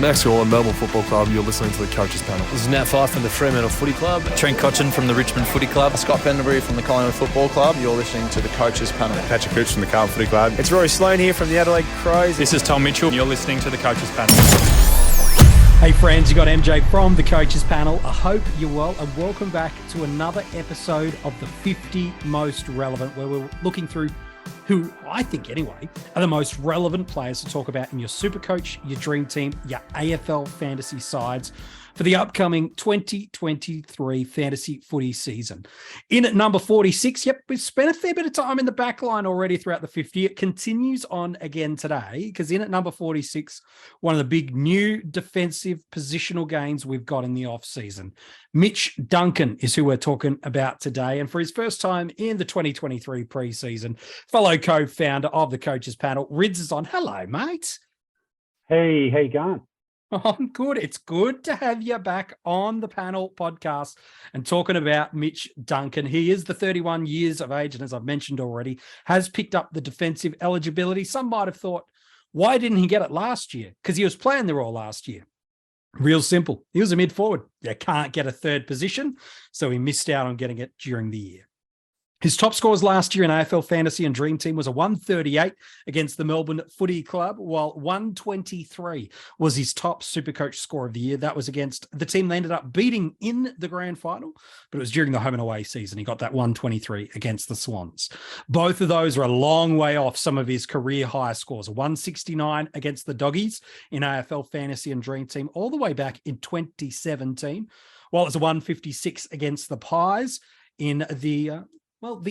Max Gorlin, Melbourne Football Club. You're listening to the Coaches Panel. This is Nat Fyfe from the Fremantle Footy Club. Trent Cotchin from the Richmond Footy Club. Scott Pendlebury from the Collingwood Football Club. You're listening to the Coaches Panel. Patrick Cooch from the Carlton Footy Club. It's Rory Sloane here from the Adelaide Crows. This is Tom Mitchell. You're listening to the Coaches Panel. Hey friends, you got MJ from the Coaches Panel. I hope you're well and welcome back to another episode of the 50 Most Relevant, where we're looking through who I think anyway are the most relevant players to talk about in your Supercoach, your Dream Team, your AFL fantasy sides for the upcoming 2023 fantasy footy season. In at number 46, yep, we've spent a fair bit of time in the back line already throughout the 50. It continues on again today because in at number 46, one of the big new defensive positional gains we've got in the off-season. Mitch Duncan is who we're talking about today. And for his first time in the 2023 preseason, fellow co-founder of the Coaches Panel, Rids is on. Hello, mate. Hey, how you going? I'm good. It's good to have you back on the panel podcast and talking about Mitch Duncan. He is the 31 years of age, and as I've mentioned already, has picked up the defensive eligibility. Some might have thought, why didn't he get it last year? Because he was playing there all last year. Real simple. He was a mid-forward. You can't get a third position, so he missed out on getting it during the year. His top scores last year in AFL Fantasy and Dream Team was a 138 against the Melbourne Footy Club, while 123 was his top Supercoach score of the year. That was against the team they ended up beating in the grand final, but it was during the home and away season. He got that 123 against the Swans. Both of those are a long way off some of his career high scores, a 169 against the Doggies in AFL Fantasy and Dream Team all the way back in 2017, while it was a 156 against the Pies in the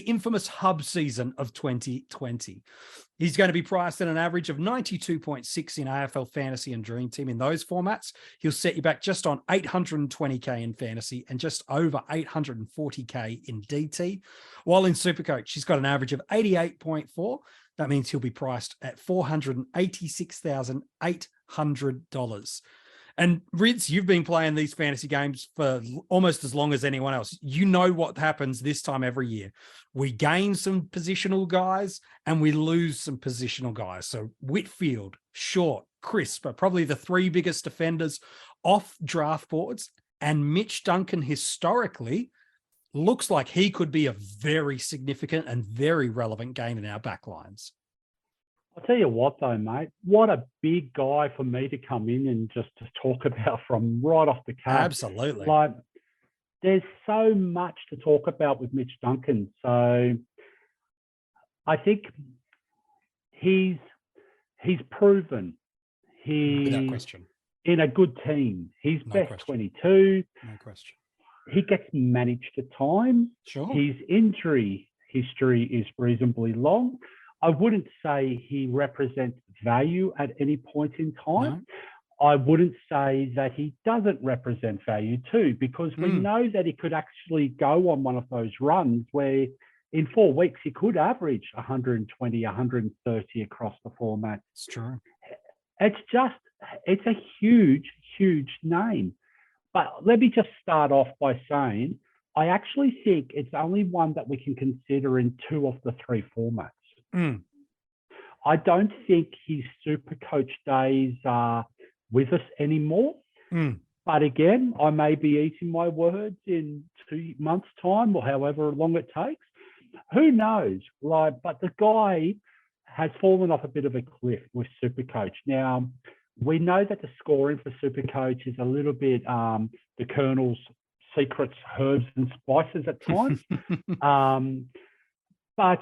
infamous hub season of 2020. He's going to be priced at an average of 92.6 in AFL Fantasy and Dream Team. In those formats, he'll set you back just on 820K in Fantasy and just over 840K in DT. While in Supercoach, he's got an average of 88.4. That means he'll be priced at $486,800. And Rids, you've been playing these fantasy games for almost as long as anyone else. You know what happens this time every year. We gain some positional guys and we lose some positional guys. So Whitfield, Short, Crisp are probably the three biggest defenders off draft boards. And Mitch Duncan historically looks like he could be a very significant and very relevant gain in our backlines. I'll tell you what, though, mate, what a big guy for me to come in and just to talk about from right off the cap. Absolutely. Like, there's so much to talk about with Mitch Duncan. So I think he's proven Without question. In a good team. He's No best question. 22. No question. He gets managed at times. Sure. His injury history is reasonably long. I wouldn't say he represents value at any point in time. No. I wouldn't say that he doesn't represent value too, because we know that he could actually go on one of those runs where in 4 weeks he could average 120, 130 across the format. It's true. It's a huge, huge name. But let me just start off by saying, I actually think it's only one that we can consider in 2 of the 3 formats. I don't think his Supercoach days are with us anymore. But again, I may be eating my words in 2 months' time or however long it takes. Who knows? But the guy has fallen off a bit of a cliff with Supercoach. Now, we know that the scoring for Supercoach is a little bit the Colonel's secrets, herbs and spices at times. But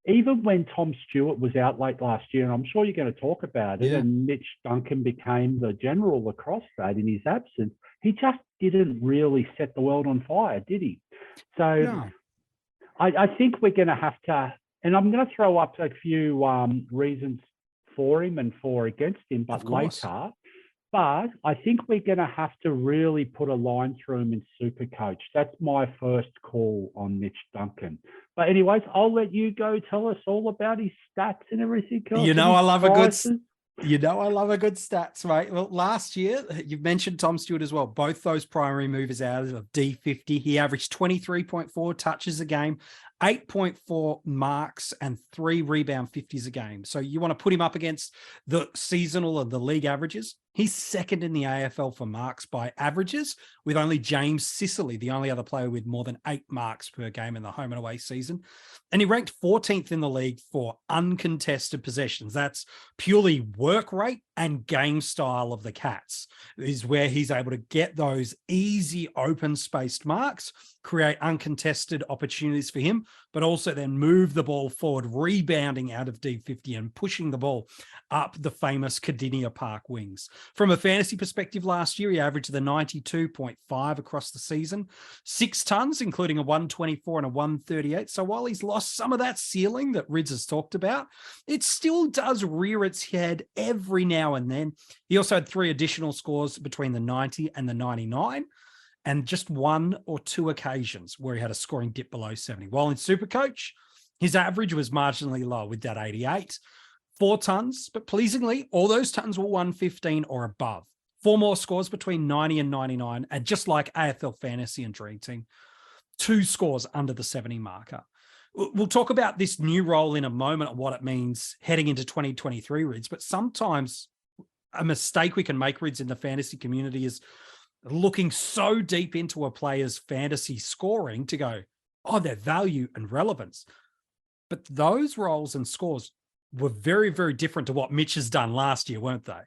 even when Tom Stewart was out late last year, and I'm sure you're going to talk about it, and Mitch Duncan became the general lacrosse dad in his absence, he just didn't really set the world on fire, did he? So no. I think we're going to have to, and I'm going to throw up a few reasons for him and for against him, but later. But I think we're going to have to really put a line through him in Supercoach. That's my first call on Mitch Duncan. But anyways, I'll let you go tell us all about his stats and everything else. You know I love a good stats, mate. Well, last year, you've mentioned Tom Stewart as well. Both those primary movers out of D50. He averaged 23.4 touches a game, 8.4 marks and 3 rebound 50s a game. So you want to put him up against the seasonal and the league averages. He's second in the AFL for marks by averages, with only James Sicily, the only other player with more than 8 marks per game in the home and away season. And he ranked 14th in the league for uncontested possessions. That's purely work rate and game style of the Cats, is where he's able to get those easy open spaced marks, create uncontested opportunities for him, but also then move the ball forward, rebounding out of D50 and pushing the ball up the famous Cardinia Park wings. From a fantasy perspective, last year, he averaged the 92.5 across the season, 6 tons, including a 124 and a 138. So while he's lost some of that ceiling that Rids has talked about, it still does rear its head every now and then. He also had 3 additional scores between the 90 and the 99, and just 1 or 2 occasions where he had a scoring dip below 70. While in Supercoach, his average was marginally lower with that 88. 4 tons, but pleasingly, all those tons were 115 or above. 4 more scores between 90 and 99, and just like AFL Fantasy and Dream Team, 2 scores under the 70 marker. We'll talk about this new role in a moment and what it means heading into 2023, Rids, but sometimes a mistake we can make, Rids, in the fantasy community is looking so deep into a player's fantasy scoring to go, oh, their value and relevance. But those roles and scores were very, very different to what Mitch has done last year, weren't they?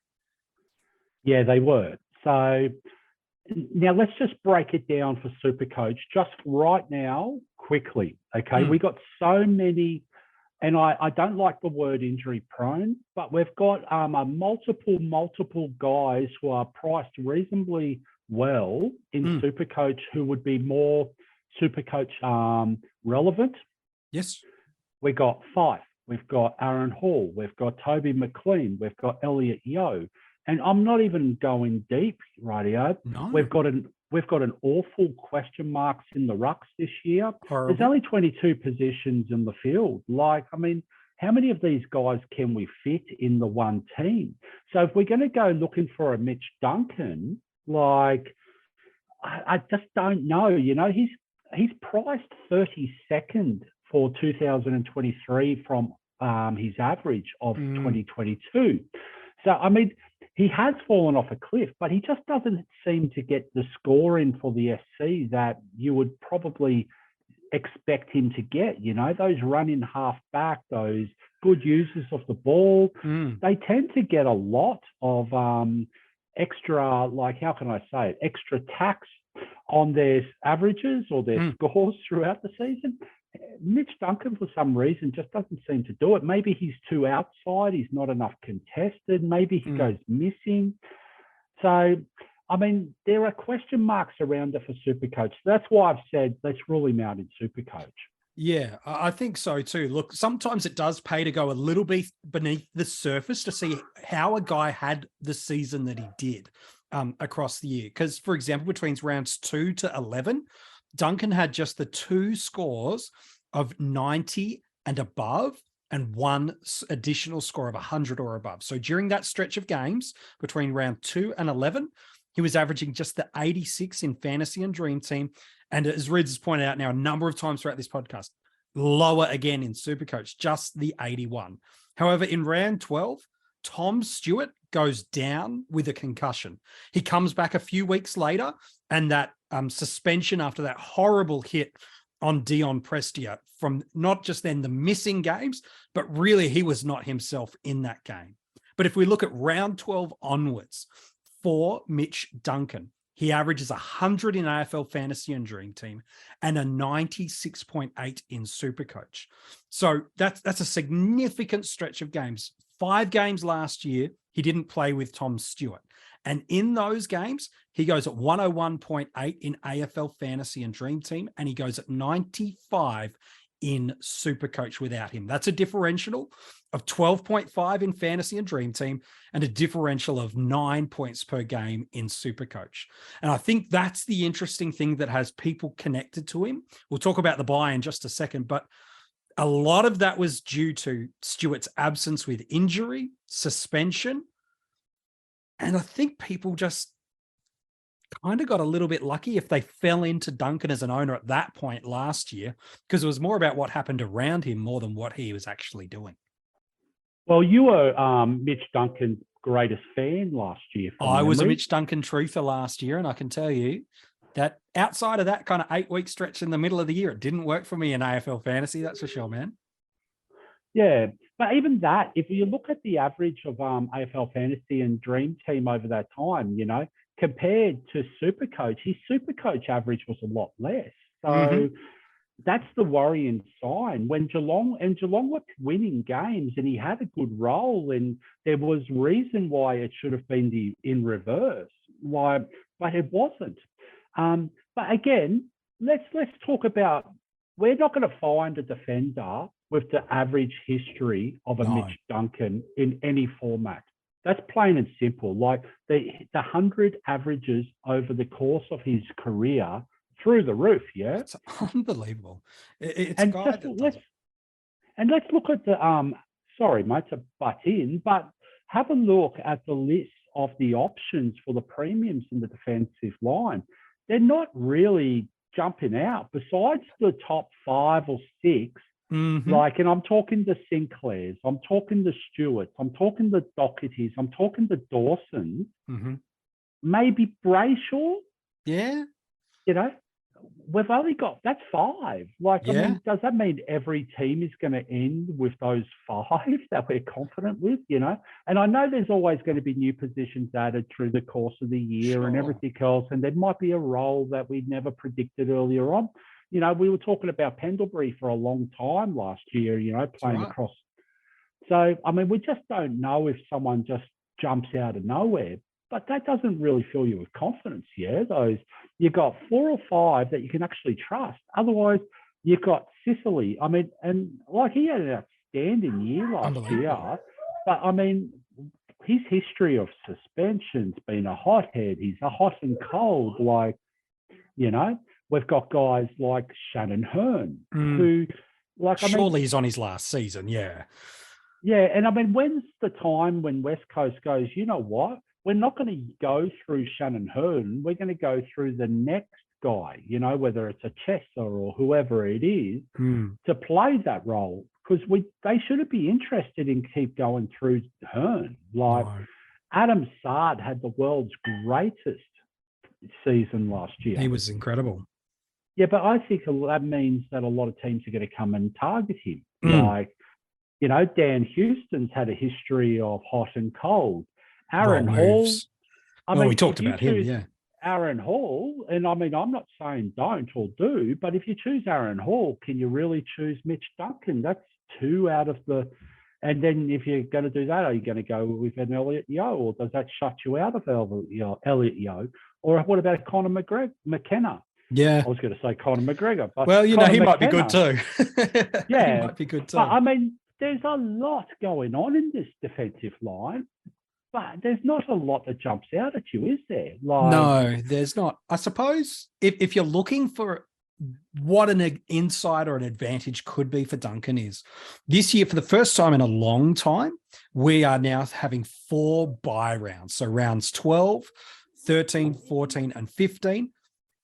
Yeah, they were. So now let's just break it down for Supercoach just right now, quickly. Okay, we got so many, and I don't like the word injury prone, but we've got multiple guys who are priced reasonably well in Supercoach who would be more Supercoach relevant. Yes. We got Fife. We've got Aaron Hall. We've got Toby McLean. We've got Elliot Yeo. And I'm not even going deep, rightio. No. We've got an awful question marks in the rucks this year. Horrible. There's only 22 positions in the field. Like, I mean, how many of these guys can we fit in the one team? So if we're going to go looking for a Mitch Duncan, like, I just don't know. You know, he's priced 32nd for 2023 from his average of 2022. So, I mean, he has fallen off a cliff, but he just doesn't seem to get the scoring for the SC that you would probably expect him to get. You know, those running half back, those good users of the ball, they tend to get a lot of extra, like, how can I say it, extra tax on their averages or their scores throughout the season. Mitch Duncan, for some reason, just doesn't seem to do it. Maybe he's too outside. He's not enough contested. Maybe he goes missing. So, I mean, there are question marks around it for Supercoach. That's why I've said let's rule him out in Supercoach. Yeah, I think so too. Look, sometimes it does pay to go a little bit beneath the surface to see how a guy had the season that he did across the year. Because, for example, between rounds 2 to 11, Duncan had just the 2 scores of 90 and above and 1 additional score of 100 or above. So during that stretch of games between round 2 and 11, he was averaging just the 86 in fantasy and dream team. And as Rids has pointed out now a number of times throughout this podcast, lower again in Supercoach, just the 81. However, in round 12, Tom Stewart goes down with a concussion. He comes back a few weeks later, and that suspension after that horrible hit on Dion Prestia from not just then the missing games, but really he was not himself in that game. But if we look at round 12 onwards for Mitch Duncan, he averages 100 in AFL Fantasy and Dream Team and a 96.8 in Supercoach. So that's a significant stretch of games. 5 games last year, he didn't play with Tom Stewart. And in those games, he goes at 101.8 in AFL Fantasy and Dream Team, and he goes at 95 in Supercoach without him. That's a differential of 12.5 in Fantasy and Dream Team and a differential of 9 points per game in Supercoach. And I think that's the interesting thing that has people connected to him. We'll talk about the buy in just a second, but a lot of that was due to Stewart's absence with injury, suspension. And I think people just kind of got a little bit lucky if they fell into Duncan as an owner at that point last year, because it was more about what happened around him more than what he was actually doing. Well, you were Mitch Duncan greatest fan last year. I was a Mitch Duncan truther last year, and I can tell you that outside of that kind of 8-week stretch in the middle of the year, it didn't work for me in AFL fantasy. That's for sure, man. Yeah, but even that, if you look at the average of AFL fantasy and Dream Team over that time, you know, compared to Supercoach, his Supercoach average was a lot less. So that's the worrying sign. When Geelong were winning games and he had a good role, and there was reason why it should have been in reverse, but it wasn't. But again, let's talk about, we're not going to find a defender with the average history of a Mitch Duncan in any format. That's plain and simple. Like the 100 averages over the course of his career, through the roof. Yeah, it's unbelievable. It's and a guy let's look at the sorry, mate, to butt in, but have a look at the list of the options for the premiums in the defensive line. They're not really jumping out. Besides the top 5 or 6. Like, and I'm talking the Sinclairs, I'm talking the Stewarts, I'm talking the Dohertys, I'm talking the Dawsons, maybe Brayshaw. Yeah. You know, we've only got, that's 5. Like, I mean, does that mean every team is going to end with those 5 that we're confident with, you know? And I know there's always going to be new positions added through the course of the year and everything else. And there might be a role that we never predicted earlier on. You know, we were talking about Pendlebury for a long time last year, you know, playing across. So, I mean, we just don't know if someone just jumps out of nowhere, but that doesn't really fill you with confidence. Yeah, you've got 4 or 5 that you can actually trust. Otherwise, you've got Sicily. I mean, and like, he had an outstanding year last year, but I mean, his history of suspension's been a hothead. He's a hot and cold, like, you know. We've got guys like Shannon Hearn, who, like, surely he's on his last season. Yeah. Yeah. And I mean, when's the time when West Coast goes, you know what? We're not going to go through Shannon Hearn. We're going to go through the next guy, you know, whether it's a Chesser or whoever it is, to play that role. Because they shouldn't be interested in keep going through Hearn. Like, Adam Sard had the world's greatest season last year. He was incredible. Yeah, but I think that means that a lot of teams are going to come and target him. Like, you know, Dan Houston's had a history of hot and cold. Aaron Hall. I mean, we talked about him, yeah. Aaron Hall, and I mean, I'm not saying don't or do, but if you choose Aaron Hall, can you really choose Mitch Duncan? That's 2 out of the... And then if you're going to do that, are you going to go with an Elliot Yeo, or does that shut you out of Elliot Yeo? Or what about Conor McKenna? Yeah. I was going to say Conor McGregor. But well, you know, he might be good too. Yeah. He might be good too. But, I mean, there's a lot going on in this defensive line, but there's not a lot that jumps out at you, is there? Like, no, there's not. I suppose if you're looking for what an insight or an advantage could be for Duncan, is this year, for the first time in a long time, we are now having 4 bye rounds. So rounds 12, 13, 14, and 15.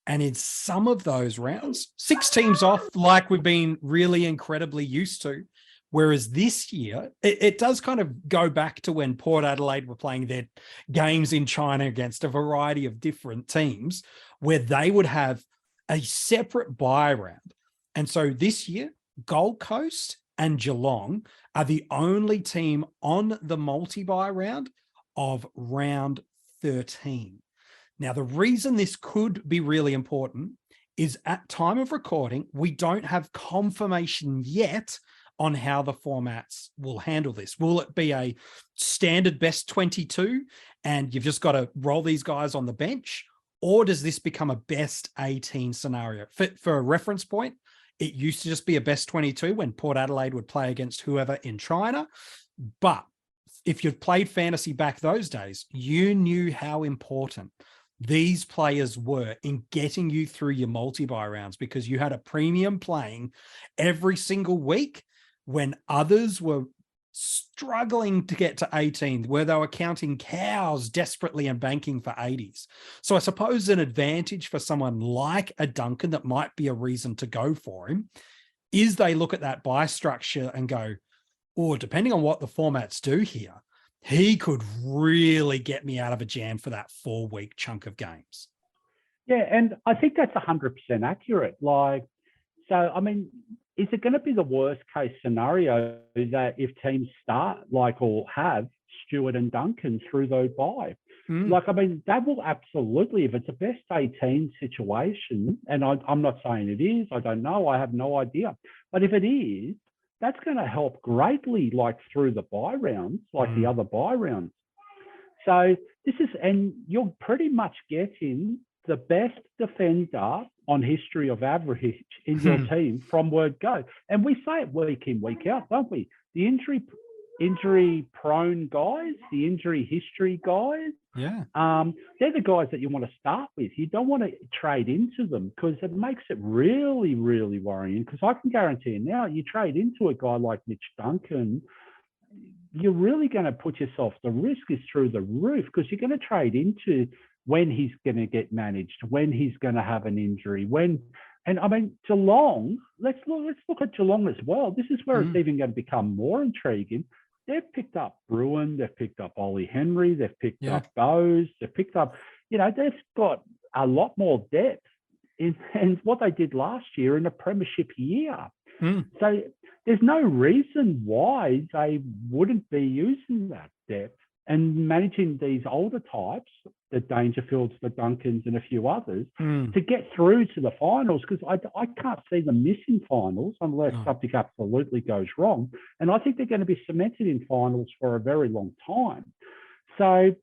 And in some of those rounds, 6 teams off, like we've been really incredibly used to. Whereas this year, it does kind of go back to when Port Adelaide were playing their games in China against a variety of different teams, where they would have a separate bye round. And so this year, Gold Coast and Geelong are the only team on the multi-bye round of round 13. Now, the reason this could be really important is at time of recording, we don't have confirmation yet on how the formats will handle this. Will it be a standard best 22 and you've just got to roll these guys on the bench? Or does this become a best 18 scenario? For a reference point, it used to just be a best 22 when Port Adelaide would play against whoever in China. But if you've played fantasy back those days, you knew how important these players were in getting you through your multi-bye rounds, because you had a premium playing every single week when others were struggling to get to 18, where they were counting cows desperately and banking for 80s. So I suppose an advantage for someone like a Duncan that might be a reason to go for him is they look at that bye structure and go, oh, depending on what the formats do here, he could really get me out of a jam for that 4-week chunk of games. Yeah, and I think that's 100% accurate. Like, so, I mean, is it going to be the worst case scenario that if teams start like or have Stewart and Duncan through those bye? Like, I mean, that will absolutely, if it's a best 18 situation, and I'm not saying it is, I don't know, I have no idea. But if it is, that's going to help greatly, like through the bye rounds, like the other bye rounds. So this is, and you're pretty much getting the best defender on history of average in your team from word go. And we say it week in, week out, don't we? The injury prone guys, the injury history guys, they're the guys that you want to start with. You don't want to trade into them because it makes it really, really worrying. Because I can guarantee you now, you trade into a guy like Mitch Duncan, you're really going to put yourself, the risk is through the roof because you're going to trade into when he's going to get managed, when he's going to have an injury, and I mean, Geelong, let's look at Geelong as well. This is where it's even going to become more intriguing. They've picked up Bruin, they've picked up Ollie Henry, they've picked up Bose, they've picked up, they've got a lot more depth in what they did last year in a premiership year. So there's no reason why they wouldn't be using that depth and managing these older types, the Dangerfields, the Duncans, and a few others, to get through to the finals, because I can't see them missing finals unless something absolutely goes wrong. And I think they're going to be cemented in finals for a very long time. So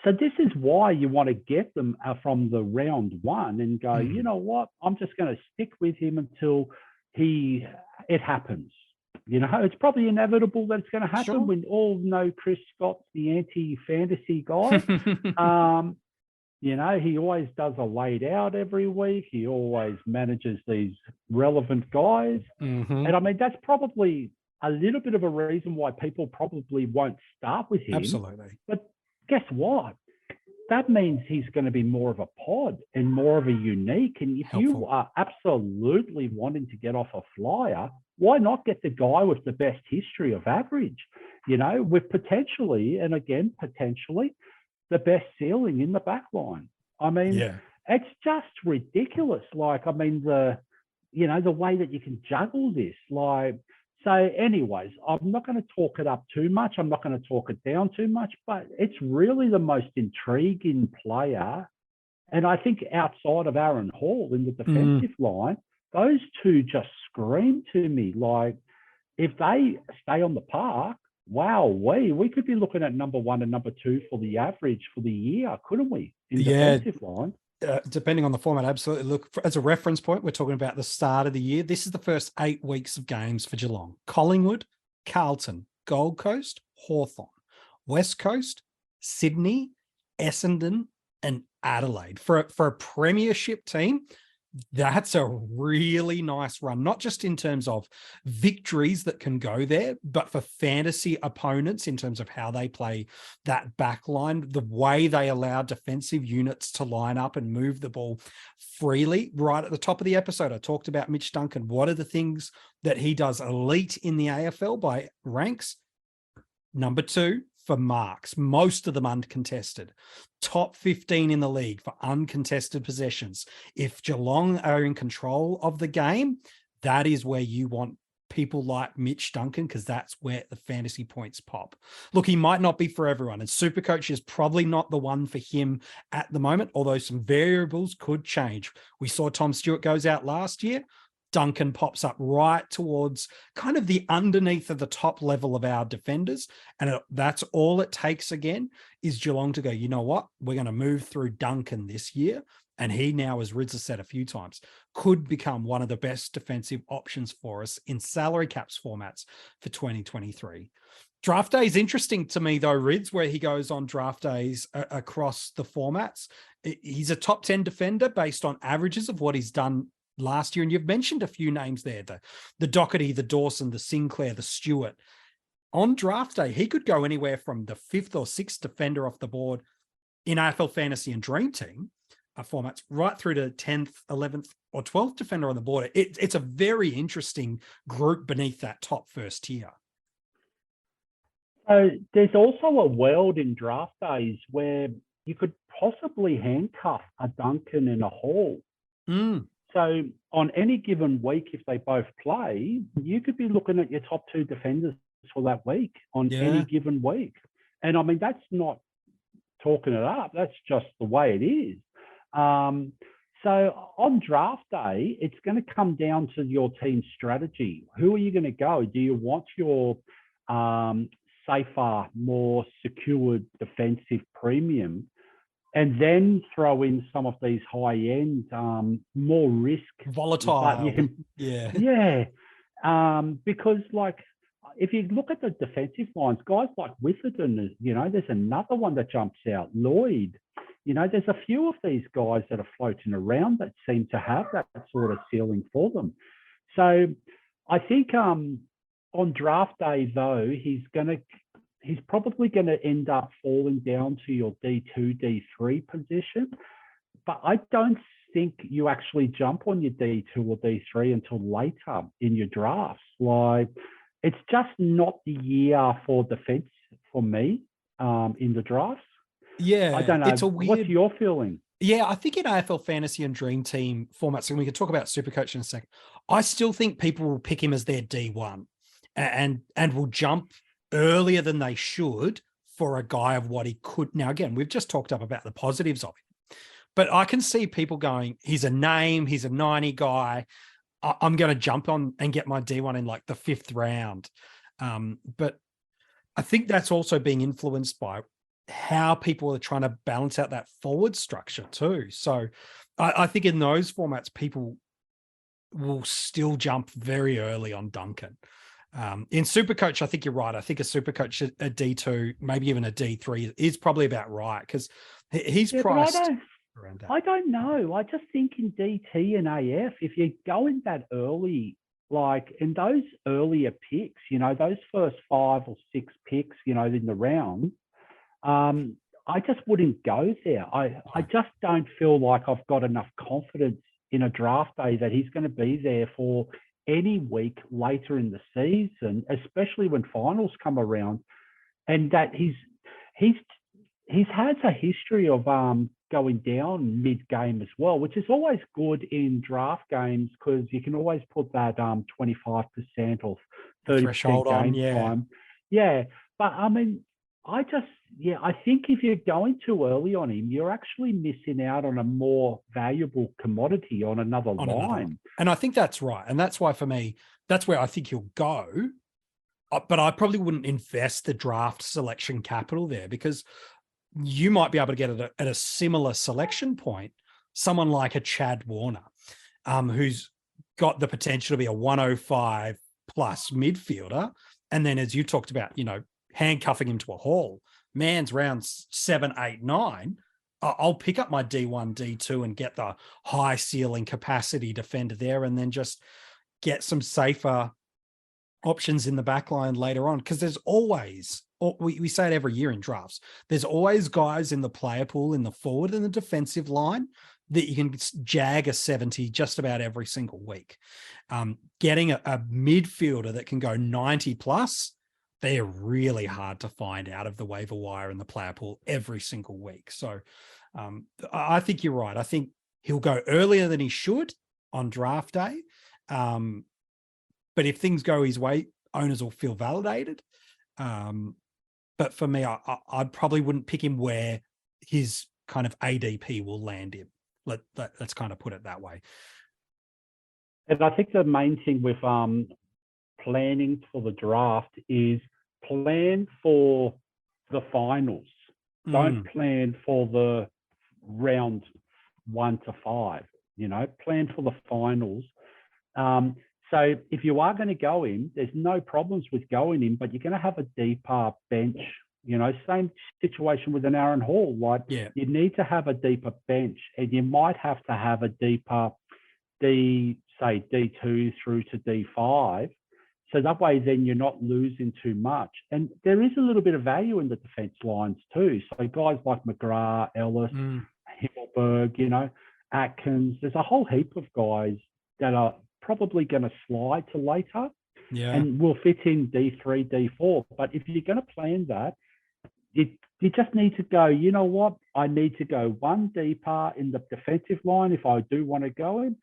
this is why you want to get them from the round one and go, you know what, I'm just going to stick with him until it happens. It's probably inevitable that it's going to happen. Sure. We all know Chris Scott's the anti-fantasy guy. He always does a laid out every week. He always manages these relevant guys. And I mean, that's probably a little bit of a reason why people probably won't start with him. Absolutely. But guess what? That means he's going to be more of a pod and more of a unique. And if you are absolutely wanting to get off a flyer, why not get the guy with the best history of average, with potentially, the best ceiling in the back line? I mean, it's just ridiculous. Like, I mean, the way that you can juggle this, so anyways, I'm not going to talk it up too much. I'm not going to talk it down too much, but it's really the most intriguing player. And I think outside of Aaron Hall in the defensive line, those two just scream to me. Like, if they stay on the park, wow, we could be looking at number 1 and number 2 for the average for the year, couldn't we? In defensive line. Depending on the format, absolutely. Look, as a reference point, we're talking about the start of the year. This is the first 8 weeks of games for Geelong. Collingwood, Carlton, Gold Coast, Hawthorn, West Coast, Sydney, Essendon, and Adelaide. For a premiership team, that's a really nice run, not just in terms of victories that can go there, but for fantasy opponents in terms of how they play that back line, the way they allow defensive units to line up and move the ball freely. Right at the top of the episode, I talked about Mitch Duncan. What are the things that he does elite in the AFL by ranks? Number 2, for marks, most of them uncontested. Top 15 in the league for uncontested possessions. If Geelong are in control of the game, that is where you want people like Mitch Duncan, because that's where the fantasy points pop. Look, he might not be for everyone, and Supercoach is probably not the one for him at the moment, although some variables could change. We saw Tom Stewart goes out last year. Duncan pops up right towards kind of the underneath of the top level of our defenders. And that's all it takes again is Geelong to go, you know what? We're going to move through Duncan this year. And he now, as Rids has said a few times, could become one of the best defensive options for us in salary caps formats for 2023. Draft day is interesting to me, though, Rids, where he goes on draft days across the formats. He's a top 10 defender based on averages of what he's done last year. And you've mentioned a few names there, the Doherty, the Dawson, the Sinclair, the Stewart. On draft day, he could go anywhere from the 5th or 6th defender off the board in AFL Fantasy and Dream Team formats, right through to 10th, 11th, or 12th defender on the board. It's a very interesting group beneath that top first tier. So there's also a world in draft days where you could possibly handcuff a Duncan and a Hall. So on any given week, if they both play, you could be looking at your top two defenders for that week on any given week. And I mean, that's not talking it up. That's just the way it is. So on draft day, it's going to come down to your team strategy. Who are you going to go? Do you want your safer, more secured defensive premium, and then throw in some of these high-end, more risk, volatile? Because like if you look at the defensive lines, guys like Witherden, there's another one that jumps out. Lloyd, there's a few of these guys that are floating around that seem to have that sort of ceiling for them. So I think on draft day though, he's probably going to end up falling down to your D2, D3 position. But I don't think you actually jump on your D2 or D3 until later in your drafts. Like, it's just not the year for defense for me in the drafts. Yeah, I don't know. It's a weird... What's your feeling? Yeah, I think in AFL Fantasy and Dream Team formats, and we can talk about Supercoach in a second, I still think people will pick him as their D1 and will jump earlier than they should for a guy of what he could. Now, again, we've just talked up about the positives of it, but I can see people going, he's a name, he's a 90 guy. I'm going to jump on and get my D1 in like the 5th round. But I think that's also being influenced by how people are trying to balance out that forward structure too. So I think in those formats, people will still jump very early on Duncan. In Supercoach, I think you're right. I think a Supercoach, a D2, maybe even a D3 is probably about right because he's priced around that. I don't know. I just think in DT and AF, if you're going that early, like in those earlier picks, those first 5 or 6 picks, in the round, I just wouldn't go there. I just don't feel like I've got enough confidence in a draft day that he's going to be there for any week later in the season, especially when finals come around, and that he's has a history of going down mid-game as well, which is always good in draft games because you can always put that 25% or 30% game time. Yeah, but I mean, I think if you're going too early on him, you're actually missing out on a more valuable commodity on another line. And I think that's right. And that's why for me, that's where I think he'll go. But I probably wouldn't invest the draft selection capital there because you might be able to get it at a similar selection point, someone like a Chad Warner, who's got the potential to be a 105 plus midfielder. And then as you talked about, handcuffing him to a Hall, man's rounds 7, 8, 9. I'll pick up my D1, D2 and get the high ceiling capacity defender there and then just get some safer options in the back line later on. Because there's always, we say it every year in drafts, there's always guys in the player pool in the forward and the defensive line that you can jag a 70 just about every single week. Getting a midfielder that can go 90 plus, they're really hard to find out of the waiver wire and the player pool every single week. So I think you're right. I think he'll go earlier than he should on draft day. But if things go his way, owners will feel validated. But for me, I probably wouldn't pick him where his kind of ADP will land him. Let's kind of put it that way. And I think the main thing with planning for the draft is plan for the finals. Don't plan for the round 1 to 5, plan for the finals. So if you are going to go in, there's no problems with going in, but you're going to have a deeper bench, same situation with an Aaron Hall. You need to have a deeper bench and you might have to have a deeper say D2 through to D5. So that way, then you're not losing too much. And there is a little bit of value in the defense lines too. So guys like McGrath, Ellis, Himmelberg, Atkins, there's a whole heap of guys that are probably going to slide to later. and will fit in D3, D4. But if you're going to plan that, you just need to go, you know what? I need to go one deeper in the defensive line if I do want to go in.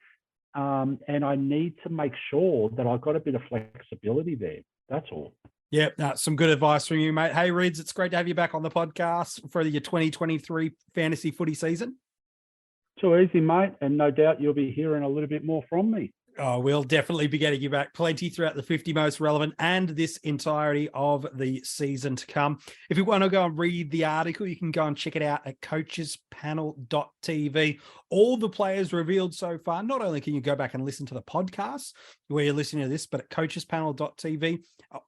And I need to make sure that I've got a bit of flexibility there. That's all. Yeah, some good advice from you, mate. Hey, Rids, it's great to have you back on the podcast for your 2023 fantasy footy season. Too easy, mate. And no doubt you'll be hearing a little bit more from me. Oh, we'll definitely be getting you back plenty throughout the 50 most relevant and this entirety of the season to come. If you want to go and read the article, you can go and check it out at coachespanel.tv. All the players revealed so far. Not only can you go back and listen to the podcast where you're listening to this, but at coachespanel.tv,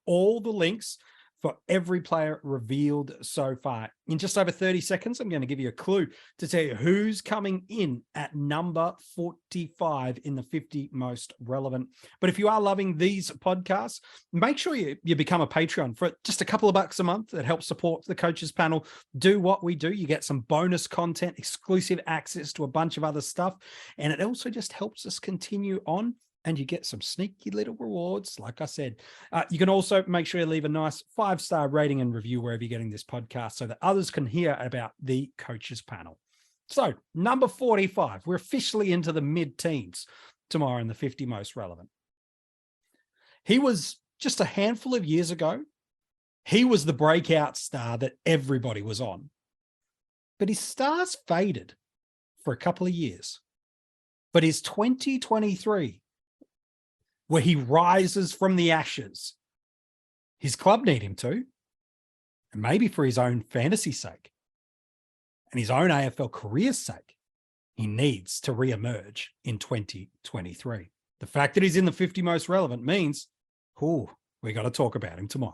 all the links for every player revealed so far. In just over 30 seconds, I'm going to give you a clue to tell you who's coming in at number 45 in the 50 most relevant. But if you are loving these podcasts, make sure you become a Patreon for just a couple of bucks a month. It helps support the Coaches Panel do what we do. You get some bonus content, exclusive access to a bunch of other stuff, and it also just helps us continue on. And you get some sneaky little rewards, like I said. You can also make sure you leave a nice 5-star rating and review wherever you're getting this podcast so that others can hear about the Coaches Panel. So, number 45, we're officially into the mid-teens tomorrow in the 50 most relevant. He was just a handful of years ago. He was the breakout star that everybody was on. But his stars faded for a couple of years. But his 2023, where he rises from the ashes. His club need him to, and maybe for his own fantasy sake and his own AFL career's sake, he needs to reemerge in 2023. The fact that he's in the 50 most relevant means, we got to talk about him tomorrow.